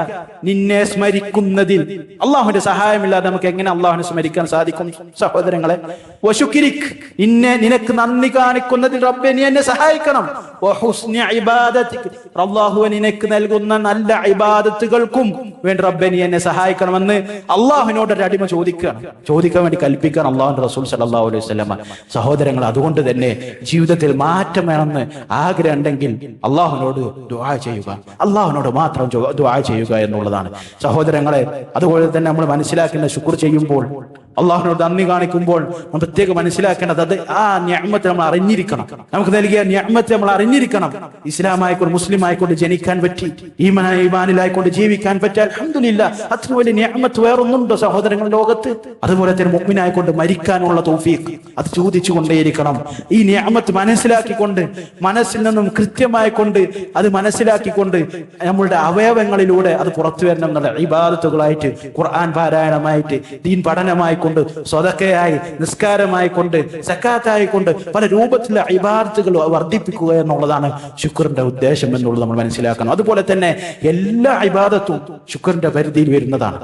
നിന്നെ സ്മരിക്കുന്നതിൽ. അല്ലാഹുവിന്റെ സഹായമില്ലാതെ നമുക്ക് എങ്ങനെ അല്ലാഹുവിനെ സ്മരിക്കാൻ സാധിക്കും സഹോദരങ്ങളെ? വശുക്രിക്, നിനക്ക് നന്ദി കാണിക്കുന്നതിൽ റബ്ബേ നീ എന്നെ സഹായിക്കണം. വഹുസ്നി ഇബാദതിക്, അല്ലാഹു നിനക്ക് നൽകുന്ന നല്ല ഇബാദത്തുകൾക്കും വേണ്ടി റബ്ബേ നീ എന്നെ സഹായിക്കണമെന്ന് അല്ലാഹുവിനോട് ഒരു അടിമ ചോദിക്കാൻ വേണ്ടി കൽപ്പിക്കാൻ അല്ലാഹുവിന്റെ റസൂൽ സല്ലല്ലാഹു അലൈഹി വസല്ലം. സഹോദരങ്ങൾ, അതുകൊണ്ട് തന്നെ ജീവിതത്തിൽ മാറ്റം വേണമെന്ന് ആഗ്രഹം ഉണ്ടെങ്കിൽ അല്ലാഹുവിനോട് ദുആ ചെയ്യുക, അല്ലാഹുവിനോട് മാത്രം ദുആ ചെയ്യുക എന്നുള്ളതാണ് സഹോദരങ്ങളെ. അതുപോലെ തന്നെ നമ്മൾ മനസ്സിലാക്കേണ്ട, ശുക്ർ ചെയ്യുമ്പോൾ, അള്ളാഹുവിനോട് നന്ദി കാണിക്കുമ്പോൾ നമ്മൾ പ്രത്യേകം മനസ്സിലാക്കേണ്ടത് അത് ആ നിഅമത്ത് നമ്മൾ അറിഞ്ഞിരിക്കണം. നമുക്ക് നൽകിയ നിഅമത്ത് നമ്മൾ അറിഞ്ഞിരിക്കണം. ഇസ്ലാമായിക്കൊണ്ട്, മുസ്ലിം ആയിക്കൊണ്ട് ജനിക്കാൻ പറ്റി, ഈമാനിലായിക്കൊണ്ട് ജീവിക്കാൻ പറ്റി, അൽഹംദുലില്ലാഹ്. അത്ര വലിയ നിഅമത്ത് വേറൊന്നുണ്ടോ സഹോദരങ്ങൾ ലോകത്ത്? അതുപോലെ തന്നെ മുഅ്മിനായിക്കൊണ്ട് മരിക്കാനുള്ള തൗഫീഖ് അത് ചോദിച്ചു കൊണ്ടേയിരിക്കണം. ഈ നിഅമത്ത് മനസ്സിലാക്കിക്കൊണ്ട്, മനസ്സിൽ നിന്നും കൃത്യമായിക്കൊണ്ട് അത് മനസ്സിലാക്കിക്കൊണ്ട് നമ്മളുടെ അവയവങ്ങളിലൂടെ അത് പുറത്തു വരണം എന്നുള്ള ഇബാദത്തുകളായിട്ട്, ഖുർആൻ പാരായണമായിട്ട്, ദീൻ പഠനമായിക്കൊണ്ട്, സ്വതക്കയായി, നിസ്കാരമായിക്കൊണ്ട്, സക്കാത്തായിക്കൊണ്ട് പല രൂപത്തിലുള്ള ഇബാദത്തുകൾ വർദ്ധിപ്പിക്കുക എന്നുള്ളതാണ് ശുക്റിന്റെ ഉദ്ദേശം എന്നുള്ളത് നമ്മൾ മനസ്സിലാക്കണം. അതുപോലെ തന്നെ എല്ലാ ഇബാദത്തും ശുക്റിന്റെ പരിധിയിൽ വരുന്നതാണ്.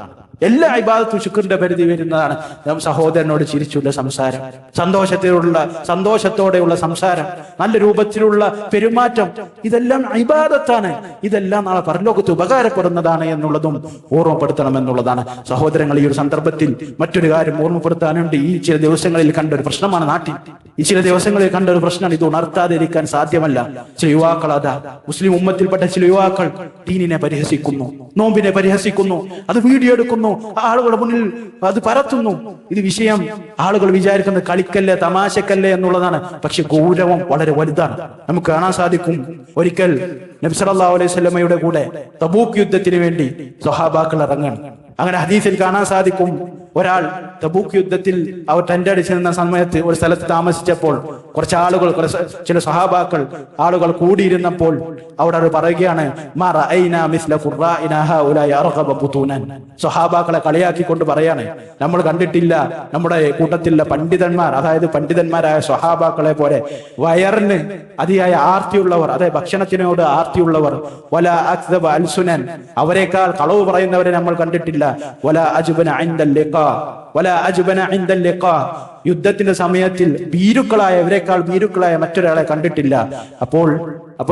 എല്ലാ ഇബാദത്തും ശുക്റിന്റെ പരിധി വരുന്നതാണ്. സഹോദരനോട് ചിരിച്ചുള്ള സംസാരം, സന്തോഷത്തോടെയുള്ള സംസാരം, നല്ല രൂപത്തിലുള്ള പെരുമാറ്റം, ഇതെല്ലാം ഇബാദത്താണ്. ഇതെല്ലാം നാളെ പരലോകത്ത് ഉപകാരപ്പെടുന്നതാണ് എന്നുള്ളതും ഓർമ്മപ്പെടുത്തണം എന്നുള്ളതാണ് സഹോദരങ്ങൾ. ഈ ഒരു സന്ദർഭത്തിൽ മറ്റൊരു കാര്യം ഓർമ്മപ്പെടുത്താനുണ്ട്. ഈ ചില ദിവസങ്ങളിൽ കണ്ട ഒരു പ്രശ്നമാണ് നാട്ടിൽ. ഈ ചില ദിവസങ്ങളിൽ കണ്ട ഒരു പ്രശ്നമാണ്. ഇത് ഉണർത്താതിരിക്കാൻ സാധ്യമല്ല. ചില യുവാക്കൾ, അതാ മുസ്ലിം ഉമ്മത്തിൽപ്പെട്ട ചില യുവാക്കൾ ദീനിനെ പരിഹസിക്കുന്നു, നോമ്പിനെ പരിഹസിക്കുന്നു, അത് വീഡിയോ എടുക്കുന്നു, ആളുകളുടെ മുന്നിൽ അത് പരത്തുന്നു. ഇത് വിഷയം ആളുകൾ വിചാരിക്കുന്നത് കളിക്കല്ലേ, തമാശക്കല്ലേ എന്നുള്ളതാണ്. പക്ഷെ ഗൗരവം വളരെ വലുതാണ്. നമുക്ക് കാണാൻ സാധിക്കും, ഒരിക്കൽ നബി സല്ലല്ലാഹു അലൈഹി വസല്ലമയുടെ കൂടെ തബൂക്ക് യുദ്ധത്തിന് വേണ്ടി സ്വഹാബാക്കൾ ഇറങ്ങാണ്. അങ്ങനെ ഹദീസിൽ കാണാൻ സാധിക്കും, ഒരാൾ തബൂക്ക് യുദ്ധത്തിൽ അവർ ടെന്റ് അടിച്ചു നിന്ന സമയത്ത് ഒരു സ്ഥലത്ത് താമസിച്ചപ്പോൾ കുറച്ച് ആളുകൾ, ചില സഹാബാക്കൾ ആളുകൾ കൂടിയിരുന്നപ്പോൾ അവിടെ അവർ പറയുകയാണ്, സഹാബാക്കളെ കളിയാക്കിക്കൊണ്ട് പറയാണ്, നമ്മൾ കണ്ടിട്ടില്ല നമ്മുടെ കൂട്ടത്തിലുള്ള പണ്ഡിതന്മാർ, അതായത് പണ്ഡിതന്മാരായ സ്വഹാബാക്കളെ പോലെ വയറിന് അതിയായ ആർത്തിയുള്ളവർ, അതായത് ഭക്ഷണത്തിനോട് ആർത്തിയുള്ളവർ, വല അക്ദബ അൽസുനൻ, അവരെക്കാൾ കളവ് പറയുന്നവരെ നമ്മൾ കണ്ടിട്ടില്ല, വല അജ്ബന ഇൻദൽ ലിഖാ, വല അജ്ബന ഇൻദൽ ലിഖാ, യുദ്ധത്തിന്റെ സമയത്തിൽ ഭീരുക്കളായവരെക്കാൾ ഭീരുക്കളായ മറ്റൊരാളെ കണ്ടിട്ടില്ല. അപ്പോൾ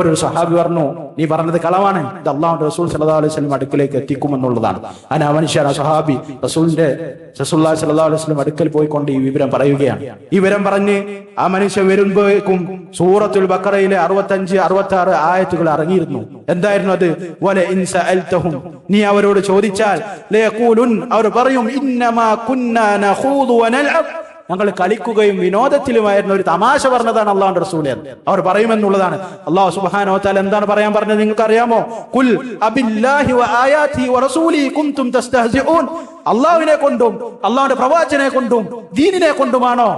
ഒരു സഹാബി പറഞ്ഞു, നീ പറഞ്ഞത് കളവാണ്, ഇത് അല്ലാഹുവിന്റെ റസൂൽ സല്ലല്ലാഹു അലൈഹി വസല്ലം അടുക്കലേക്ക് എത്തിക്കുമെന്നുള്ളതാണ്. ആ മനുഷ്യൻ, ആ സഹാബി റസൂലുള്ളാഹി സ്വല്ലല്ലാഹു അലൈഹി വസല്ലം അടുക്കൽ പോയിക്കൊണ്ട് ഈ വിവരം പറയുകയാണ്. ഈ വിവരം പറഞ്ഞ് ആ മനുഷ്യൻ വരുമ്പോഴേക്കും സൂറത്തുൽ ബഖറയിലെ 65, 66 ആയത്തുകൾ ഇറങ്ങിയിരുന്നു. എന്തായിരുന്നു അത്? വല ഇൻ സഅൽതഹും, നീ അവരോട് ചോദിച്ചാൽ, ലയഖൂലുൻ, അവർ പറയും, ഇന്നമാ കുന്നാ നഖൂദു വനൽഅബ്, ഞങ്ങൾ കളിക്കുകയും വിനോദത്തിലുമായിരുന്നു, ഒരു തമാശ പറഞ്ഞതാണ് അല്ലാഹുവിന്റെ റസൂൽ അവർ പറയുമെന്നുള്ളതാണ്. അല്ലാഹു സുബ്ഹാനഹു വ തആല എന്താണ് പറയാൻ പറഞ്ഞത് നിങ്ങൾക്ക് അറിയാമോ? കുൽ അബില്ലാഹി വ ആയാതി വ റസൂലി കുൻതും തസ്തഹ്സിഊൻ, അല്ലാഹുവിനെ കൊണ്ടും അല്ലാഹുവിന്റെ പ്രവാചകനെ കൊണ്ടും ദീനിനെ കൊണ്ടുമാണോ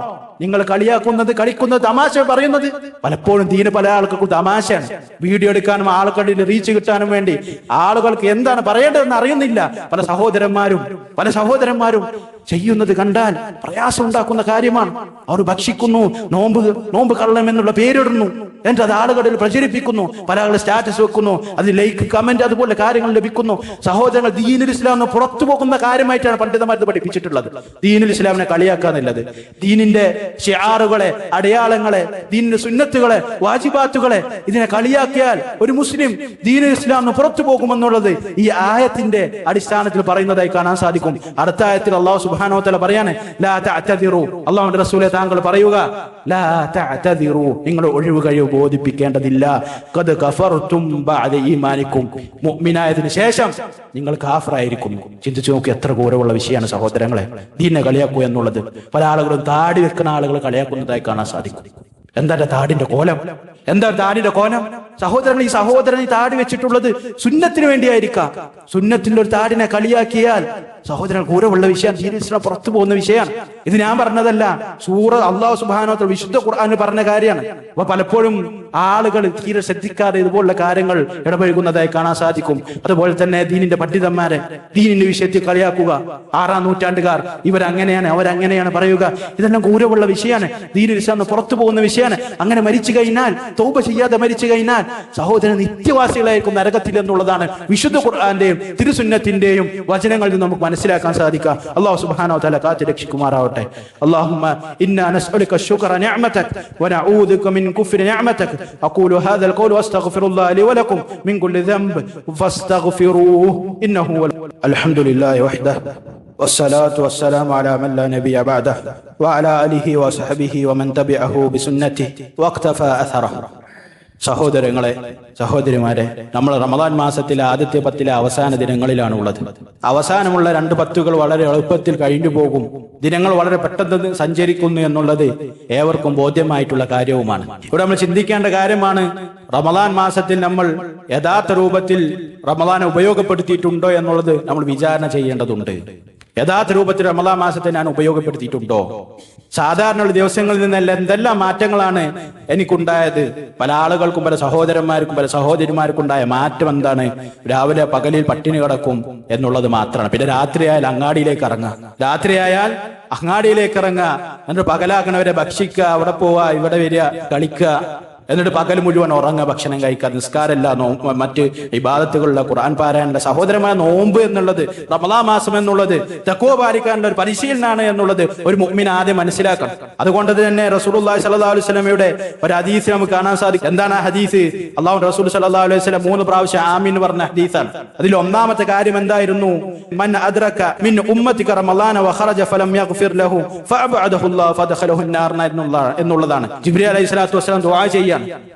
നിങ്ങൾ കളിക്കുന്നത്, തമാശ പറയുന്നത്? പലപ്പോഴും ദീന് പല ആൾക്കും തമാശയാണ്. വീഡിയോ എടുക്കാനും ആളുകളുടെ റീച്ച് കിട്ടാനും വേണ്ടി ആളുകൾക്ക് എന്താണ് പറയേണ്ടതെന്ന് അറിയുന്നില്ല. പല സഹോദരന്മാരും ചെയ്യുന്നത് കണ്ടാൽ പ്രയാസം ഉണ്ടാക്കുന്ന കാര്യമാണ്. അവർ ഭക്ഷിക്കുന്നു, നോമ്പ് കള്ളം എന്നുള്ള പേരിടുന്നു, എന്നിട്ട് അത് ആളുകളിൽ പ്രചരിപ്പിക്കുന്നു, പല ആളുകൾ സ്റ്റാറ്റസ് വെക്കുന്നു, അത് ലൈക്ക്, കമന്റ്, അതുപോലെ കാര്യങ്ങൾ ലഭിക്കുന്നു. സഹോദരങ്ങൾ, ദീനുൽ ഇസ്ലാമിന് പുറത്തു പോകുന്ന കാര്യമായിട്ടാണ് പണ്ഡിതന്മാർ പഠിപ്പിച്ചിട്ടുള്ളത്. ദീനുൽ ഇസ്ലാമിനെ കളിയാക്കാന്നുള്ളത്, ദീനിന്റെ ഷിആറുകളെ, അടയാളങ്ങളെ, ദീനിന്റെ സുന്നത്തുകളെ, വാജിബാത്തുകളെ ഇതിനെ കളിയാക്കിയാൽ ഒരു മുസ്ലിം ദീനുൽ ഇസ്ലാമിന് പുറത്തു പോകുമെന്നുള്ളത് ഈ ആയത്തിന്റെ അടിസ്ഥാനത്തിൽ പറയുന്നതായി കാണാൻ സാധിക്കും. അടുത്ത ആയത്തിൽ അല്ലാഹു സുബ്ഹാനഹു വ തആല പറയാണ്, ലാ തഅതദിറു, അല്ലാഹുവിന്റെ റസൂലേ താങ്കൾ പറയുക, ലാ തഅതദിറു, നിങ്ങൾ ഒഴിവ് കഴിവ് ബോധിപ്പിക്കേണ്ടതില്ല, ഖദ് കഫർതും ബഅദ ഈമാനിക്കും, മുഅ്മിനായതിനു ശേഷം നിങ്ങൾ കാഫിറായിരിക്കുന്നു. ചിന്തിച്ചു നോക്കി, എത്ര ഗൗരവമുള്ള വിഷയമാണ് സഹോദരങ്ങളെ ദീനിനെ കളിയാക്കുക എന്നുള്ളത്. പല ആളുകളും താടി വെക്കുന്ന ആളുകൾ കളിയാക്കുന്നതായി കാണാൻ സാധിക്കും. എന്താ താടിന്റെ കോലം? സഹോദരൻ, ഈ സഹോദരൻ ഈ താടി വെച്ചിട്ടുള്ളത് സുന്നത്തിന് വേണ്ടിയായിരിക്കാം. സുന്നത്തിന്റെ ഒരു താടിനെ കളിയാക്കിയാൽ സഹോദരൻ ഗൗരവമുള്ള വിഷയം, ദീനുൽ ഇസ്ലാം പുറത്തു പോകുന്ന വിഷയമാണ്. ഇത് ഞാൻ പറഞ്ഞതല്ല, അല്ലാഹു സുബ്ഹാനഹു വ തആല വിശുദ്ധ ഖുർആനിൽ പറഞ്ഞ കാര്യമാണ്. അപ്പൊ പലപ്പോഴും ആളുകൾ തീരെ ശ്രദ്ധിക്കാതെ ഇതുപോലുള്ള കാര്യങ്ങൾ ഇടപഴകുന്നതായി കാണാൻ സാധിക്കും. അതുപോലെ തന്നെ ദീനിന്റെ പണ്ഡിതന്മാരെ ദീനിന്റെ വിഷയത്തിൽ കളിയാക്കുക, 6-ാം നൂറ്റാണ്ടുകാർ ഇവരങ്ങനെയാണ് അവരങ്ങനെയാണ് പറയുക, ഇതെല്ലാം ഗൗരവമുള്ള വിഷയമാണ്. ദീനുൽ ഇസ്ലാം പുറത്തു പോകുന്ന വിഷയമാണ്. അങ്ങനെ മരിച്ചു കഴിഞ്ഞാൽ, തൗബ ചെയ്യാതെ മരിച്ചു കഴിഞ്ഞാൽ സഹോദരൻ നിത്യവാസികളായിരിക്കും നരകത്തിൽ എന്നുള്ളതാണ് വിശുദ്ധ ഖുർആന്റെയും തിരുസുന്നത്തിന്റെയും വചനങ്ങളിൽ നിന്ന് നമുക്ക് മനസ്സിലാക്കാൻ സാധിക്കുക. അല്ലാഹു സുബ്ഹാനഹു വ തആല കാത്ത് രക്ഷിക്കുമാറാവട്ടെ. അല്ലാഹുമ്മ ഇന്നാ നസ്അലുക ശുക്ര നിഅമതക വ നഊദുക മിൻ കുഫ്രി നിഅമതക. അഖൂലു ഹാദൽ ഖൗല വസ്തഗ്ഫിറുല്ലാഹ ലി വലക്കും മിൻ കുല്ലി ദംബ് ഫസ്തഗ്ഫിറൂഹു ഇന്നഹു അൽഹംദുലില്ലാഹി വഹ്ദഹു والصلاة والسلام على من لا نبي بعده وعلى آله وصحبه ومن تبعه بسنته واقتفى أثره. സഹോദരങ്ങളെ, സഹോദരിമാരെ, നമ്മൾ റമദാൻ മാസത്തിലെ ആദ്യത്തെ 10 അവസാന ദിനങ്ങളിലാണ് ഉള്ളത്. അവസാനമുള്ള 2 10 വളരെ എളുപ്പത്തിൽ കഴിഞ്ഞു പോകും. ദിനങ്ങൾ വളരെ പെട്ടെന്ന് സഞ്ചരിക്കുന്നു എന്നുള്ളത് ഏവർക്കും ബോധ്യമായിട്ടുള്ള കാര്യവുമാണ്. ഇവിടെ നമ്മൾ ചിന്തിക്കേണ്ട കാര്യമാണ്, റമദാൻ മാസത്തിൽ നമ്മൾ യഥാർത്ഥ രൂപത്തിൽ റമദാനെ ഉപയോഗപ്പെടുത്തിയിട്ടുണ്ടോ എന്നുള്ളത് നമ്മൾ വിചാരണ ചെയ്യേണ്ടതുണ്ട്. യഥാർത്ഥ രൂപത്തിൽ റമദാൻ മാസത്തെ ഞാൻ ഉപയോഗപ്പെടുത്തിയിട്ടുണ്ടോ? സാധാരണ ദിവസങ്ങളിൽ നിന്നല്ല എന്തെല്ലാം മാറ്റങ്ങളാണ് എനിക്കുണ്ടായത്. പല ആളുകൾക്കും പല സഹോദരന്മാർക്കും പല സഹോദരിമാർക്കും ഉണ്ടായ മാറ്റം എന്താണ്? രാവിലെ പകലിൽ പട്ടിണി കിടക്കും എന്നുള്ളത് മാത്രമാണ്. പിന്നെ രാത്രിയായാൽ അങ്ങാടിയിലേക്ക് ഇറങ്ങുക, രാത്രിയായാൽ അങ്ങാടിയിലേക്ക് ഇറങ്ങുക, എന്നിട്ട് പകലാക്കണവരെ ഭക്ഷിക്കുക, അവിടെ പോവുക, ഇവിടെ വരിക, കളിക്കുക, എന്നിട്ട് പകൽ മുഴുവൻ ഉറങ്ങുക, ഭക്ഷണം കഴിക്കുക, നിസ്കാരമല്ല, മറ്റ് ഇബാദത്തുകളുള്ള ഖുർആൻ പാരായണ. സഹോദരമായ നോമ്പ് എന്നുള്ളത്, റമദാൻ മാസം എന്നുള്ളത് തഖ്വ പാലിക്കാനുള്ള ഒരു പരിശീലനമാണ് എന്നുള്ളത് ഒരു മുഅ്മിൻ ആദ്യം മനസ്സിലാക്കണം. അതുകൊണ്ട് തന്നെ റസൂലുള്ളാഹി സ്വല്ലല്ലാഹു അലൈഹി വസല്ലമയുടെ ഒരു ഹദീസ് നമുക്ക് കാണാൻ സാധിക്കും. എന്താണ് ആ ഹദീസ്? അല്ലാഹു റസൂൽ സ്വല്ലല്ലാഹു അലൈഹി വസല്ലം 3 പ്രാവശ്യം ആമീൻ പറഞ്ഞ ഹദീസാണ്. അതിൽ ഒന്നാമത്തെ കാര്യം എന്തായിരുന്നു? മൻ അദ്റക മിൻ ഉമ്മതിക റമളാന വഖറജ ഫലം യഗ്ഫിർ ലഹു ഫഅബഅദഹു അല്ലാഹു ഫദഖലഹു അൻ-നാർ എന്നുള്ളതാണ്. ജിബ്രീൽ അലൈഹിസ്സലാത്തു വസ്സലാം ദുആ ചെയ്യാൻ.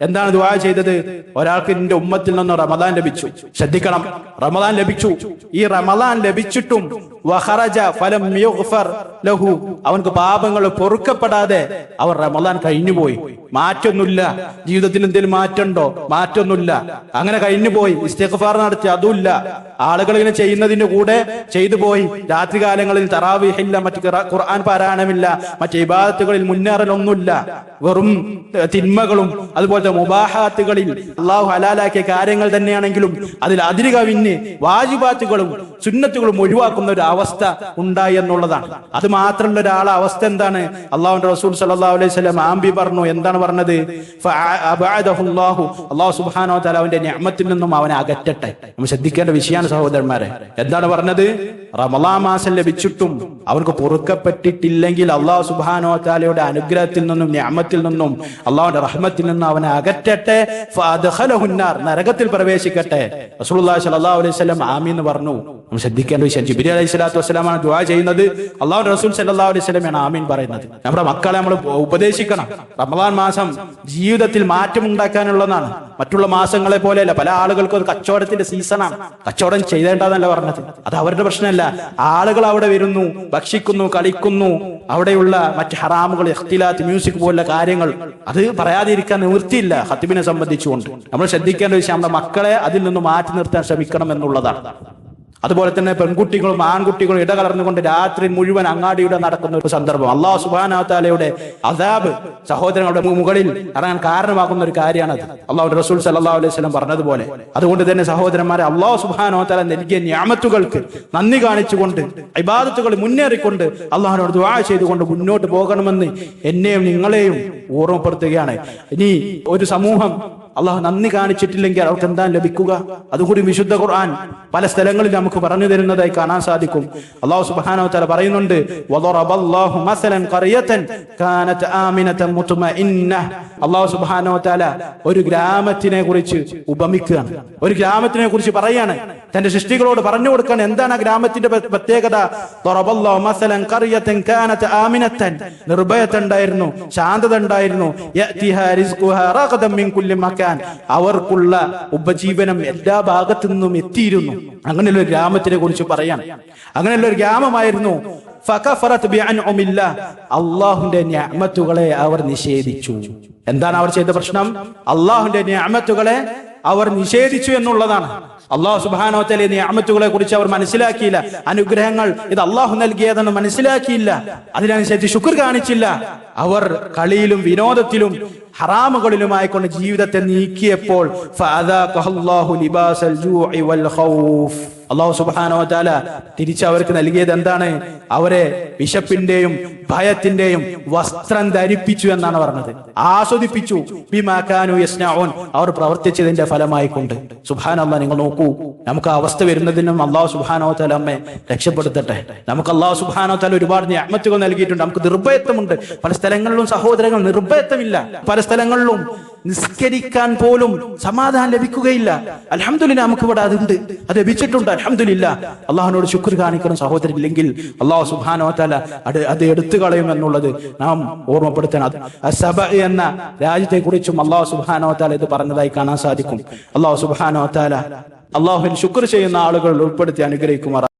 എന്താണ് ദുആ ചെയ്തത്? ഒരാൾക്ക് നിന്റെ ഉമ്മത്തിൽ നിന്ന് റമദാൻ ലഭിച്ചു. ശ്രദ്ധിക്കണം, റമദാൻ ലഭിച്ചു. ഈ റമദാൻ ലഭിച്ചിട്ടും വഖറജ ഫലം യുഗ്ഫർ ലഹു, അവൻക്ക് പാപങ്ങൾ പൊറുക്കപ്പെടാതെ അവൻ റമദാൻ കഴിഞ്ഞുപോയി. മാറ്റൊന്നുമില്ല, ജീവിതത്തിൽ എന്തെങ്കിലും മാറ്റമുണ്ടോ? മാറ്റൊന്നുമില്ല, അങ്ങനെ കഴിഞ്ഞുപോയി. ഇസ്തിഗ്ഫാർ നടത്തി, അതുമില്ല. ആളുകൾ ഇങ്ങനെ ചെയ്യുന്നതിന്റെ കൂടെ ചെയ്തു പോയി. രാത്രികാലങ്ങളിൽ തറാവീഹില്ല, മറ്റ് ഖുർആൻ പാരായണമില്ല, മറ്റ് ഇബാദത്തുകളിൽ മുന്നേറലൊന്നുമില്ല. വെറും തിന്മകളും അതുപോലത്തെ മുബാഹാത്തുകളിൽ അള്ളാഹു ഹലാലാക്കിയ കാര്യങ്ങൾ തന്നെയാണെങ്കിലും അതിൽ അതിര് കവിഞ്ഞ് വാജിബാത്തുകളും സുന്നത്തുകളും ഒഴിവാക്കുന്ന ഒരു അവസ്ഥ ഉണ്ടായി എന്നുള്ളതാണ്. അത് മാത്രമല്ല, ഒരാളെ അവസ്ഥ എന്താണ്? അള്ളാഹുവിന്റെ റസൂൽ സല്ലല്ലാഹു അലൈഹി വസല്ലം ആംബി പറഞ്ഞു. എന്താണ് പറഞ്ഞത്? അള്ളാഹു സുബ്ഹാനഹു വ തആല അവന്റെ നിഅമത്തിൽ നിന്നും അവനെ അകറ്റട്ടെ. നമ്മൾ ശ്രദ്ധിക്കേണ്ട വിഷയമാണ് സഹോദരന്മാരെ. എന്താണ് പറഞ്ഞത്? റമളാൻ മാസം ലഭിച്ചിട്ടും അവർക്ക് പൊറുക്കപ്പെട്ടിട്ടില്ലെങ്കിൽ അള്ളാഹു സുബ്ഹാനഹു വ തആലയുടെ അനുഗ്രഹത്തിൽ നിന്നും നിഅമത്തിൽ നിന്നും അള്ളാഹുവിന്റെ റഹ്മത്തിൽ നിന്നും അവനെ അകറ്റട്ടെ, ഫഅദ്ഖലഹു അൻ-നാർ, നരകത്തിൽ പ്രവേശിക്കട്ടെ. റസൂലുള്ളാഹി സ്വല്ലല്ലാഹു അലൈഹി വസല്ലം ആമീൻ എന്ന് പറഞ്ഞു. നമ്മൾ ശ്രദ്ധിക്കേണ്ട വിഷയം, ജിബ്രീൽ അലൈഹിസ്സലാത്തു വസ്സലാമാണ് ദുആ ചെയ്യുന്നത്, അള്ളാഹുവിന്റെ റസൂൽ സ്വല്ലല്ലാഹു അലൈഹി വസല്ലമാണ് ആമീൻ പറയുന്നത്. നമ്മുടെ മക്കളെ നമ്മൾ ഉപദേശിക്കണം. റമളാൻ മാസം ജീവിതത്തിൽ മാറ്റം ഉണ്ടാക്കാനുള്ളതാണ്. മറ്റുള്ള മാസങ്ങളെ പോലെയല്ല. പല ആളുകൾക്കും അത് കച്ചവടത്തിന്റെ സീസണാണ്. കച്ചവടം ചെയ്തേണ്ടതല്ല പറഞ്ഞത്, അത് അവരുടെ പ്രശ്നമല്ല. ആളുകൾ അവിടെ വരുന്നു, ഭക്ഷിക്കുന്നു, കളിക്കുന്നു, അവിടെയുള്ള മറ്റ് ഹറാമുകൾ, ഇഖ്തിലാത്ത്, മ്യൂസിക് പോലുള്ള കാര്യങ്ങൾ, അത് പറയാതിരിക്കാൻ നിവൃത്തിയില്ല. ഖത്തീബിനെ സംബന്ധിച്ചുകൊണ്ട് നമ്മൾ ശ്രദ്ധിക്കേണ്ട വിഷയം, നമ്മുടെ മക്കളെ അതിൽ നിന്ന് മാറ്റി നിർത്താൻ ശ്രമിക്കണം എന്നുള്ളതാണ്. അതുപോലെ തന്നെ പെൺകുട്ടികളും ആൺകുട്ടികളും ഇടകലർന്നുകൊണ്ട് രാത്രി മുഴുവൻ അങ്ങാടിയുടെ നടക്കുന്ന ഒരു സന്ദർഭം, അല്ലാഹു സുബ്ഹാനഹു വ തആലയുടെ അദാബ് സഹോദരങ്ങളുടെ മുകളിൽ ഇറങ്ങാൻ കാരണമാകുന്ന ഒരു കാര്യമാണത്. അല്ലാഹുവിന്റെ റസൂൽ സല്ലല്ലാഹു അലൈഹി വസല്ലം പറഞ്ഞതുപോലെ. അതുകൊണ്ട് തന്നെ സഹോദരന്മാരെ, അല്ലാഹു സുബ്ഹാനഹു വ തആല നൽകിയ നിഅമത്തുകൾക്ക് നന്ദി കാണിച്ചുകൊണ്ട് ഇബാദത്തുകൾ മുന്നേറിക്കൊണ്ട് അല്ലാഹുവിനോട് ദുആ ചെയ്തുകൊണ്ട് മുന്നോട്ട് പോകണമെന്ന് എന്നെയും നിങ്ങളെയും ഓർമ്മപ്പെടുത്തുകയാണ്. ഇനി ഒരു സമൂഹം അള്ളാഹു നന്ദി കാണിച്ചിട്ടില്ലെങ്കിൽ അവർക്ക് എന്താ ലഭിക്കുക? അതുകൂടി വിശുദ്ധ ഖുർആൻ പല സ്ഥലങ്ങളിൽ നമുക്ക് പറഞ്ഞു തരുന്നതായി കാണാൻ സാധിക്കും. അള്ളാഹു സുബ്ഹാനഹു വ തആല പറയുന്നുണ്ട്, വദറബല്ലാഹു മസലൻ ഖറിയതൻ കാനത് ആമിനതൻ മുത്മഇന്ന. അള്ളാഹു സുബ്ഹാനഹു വ തആല ഒരു ഗ്രാമത്തിനെ കുറിച്ച് ഉപമിക്കുകയാണ്, ഒരു ഗ്രാമത്തിനെ കുറിച്ച് പറയാണ്, തന്റെ സൃഷ്ടികളോട് പറഞ്ഞു കൊടുക്കാൻ. എന്താണ് ആ ഗ്രാമത്തിന്റെ പ്രത്യേകത? ദറബല്ലാഹു മസലൻ ഖറിയതൻ കാനത് ആമിനതൻ, നിർഭയത ഉണ്ടായിരുന്നു, ശാന്തത ഉണ്ടായിരുന്നു. യഅതിഹാ റിസ്ഖുഹാ റഗദൻ മിൻ കുല്ലി മകാൻ, അവർക്കുള്ള ഉപജീവനം എല്ലാ ഭാഗത്തു നിന്നും എത്തിയിരുന്നു. അങ്ങനെയുള്ള ഒരു ഗ്രാമത്തിനെ കുറിച്ച് പറയാൻ. അങ്ങനെയുള്ള ഒരു ഗ്രാമമായിരുന്നു ഫകഫറത് ബിഅൻഉമില്ലാഹ്, അല്ലാഹുവിന്റെ നിഅമത്തുകളെ അവർ നിഷേധിച്ചു. എന്താണ് അവർ ചെയ്ത പ്രശ്നം? അല്ലാഹുവിന്റെ നിഅമത്തുകളെ അവർ നിഷേധിച്ചു എന്നുള്ളതാണ്. അല്ലാഹു സുബ്ഹാനഹു വ തആല നിഅമത്തുകളെ കുറിച്ച് അവർ മനസ്സിലാക്കിയില്ല. അനുഗ്രഹങ്ങൾ ഇത് അല്ലാഹു നൽകിയതെന്ന് മനസ്സിലാക്കിയില്ല. അതിനനുസരിച്ച് ശുക്ർ കാണിച്ചില്ല. അവർ കളിയിലും വിനോദത്തിലും ഹറാമുകളിലുമായിക്കൊണ്ട് ജീവിതത്തെ നീക്കിയപ്പോൾ ഫഅദാഖഹല്ലാഹു ലിബാസൽ ജൂഇ വൽ ഖൗഫ്, അല്ലാഹു സുബ്ഹാനഹു വ തആല തിരിച്ച് അവർക്ക് നൽകിയത് എന്താണ്? അവരെ വിശപ്പിന്റെയും ഭയത്തിന്റെയും വസ്ത്രം ധരിപ്പിച്ചു എന്നാണ് പറഞ്ഞത്. ആസ്വദിപ്പിച്ചു. ബിമാ കാനൂ യസ്നഊൻ, അവർ പ്രവർത്തിച്ചതിന്റെ ഫലമായിക്കൊണ്ട്. സുബ്ഹാനല്ലാഹ്, നിങ്ങൾ നോക്കൂ, നമുക്ക് അവസ്ഥ വരുന്നതിനും അല്ലാഹു സുബ്ഹാനഹു വ തആല നമ്മെ രക്ഷപ്പെടുത്തട്ടെ. നമുക്ക് അല്ലാഹു സുബ്ഹാനഹു വ തആല ഒരുപാട് നിഅമത്തുകൾ നൽകിയിട്ടുണ്ട്. നമുക്ക് നിർഭയത്വമുണ്ട്. പല സ്ഥലങ്ങളിലും സഹോദരങ്ങൾ നിർഭയത്വമില്ല. പല സ്ഥലങ്ങളിലും നിസ്കരിക്കാൻ പോലും സമാധാനം ലഭിക്കുകയില്ല. അൽഹംദുലില്ലാഹ്, നമുക്ക് ഇവിടെ അതുണ്ട്, അത് ലഭിച്ചിട്ടുണ്ട്. അൽഹംദുലില്ലാഹ്, അള്ളാഹുവിനോട് ശുക്ർ കാണിക്കണം സഹോദരൻ. ഇല്ലെങ്കിൽ അല്ലാഹു സുബ്ഹാനഹു വ തആല അത് എടുത്തു കളയും എന്നുള്ളത് നാം ഓർമ്മപ്പെടുത്തണം. സബ എന്ന രാജ്യത്തെ കുറിച്ചും അല്ലാഹു സുബ്ഹാനഹു വ തആല ഇത് പറഞ്ഞതായി കാണാൻ സാധിക്കും. അല്ലാഹു സുബ്ഹാനഹു വ തആല അല്ലാഹുവിൽ ശുക്ർ ചെയ്യുന്ന ആളുകൾ ഉൾപ്പെടുത്തി അനുഗ്രഹിക്കുമാറാകട്ടെ.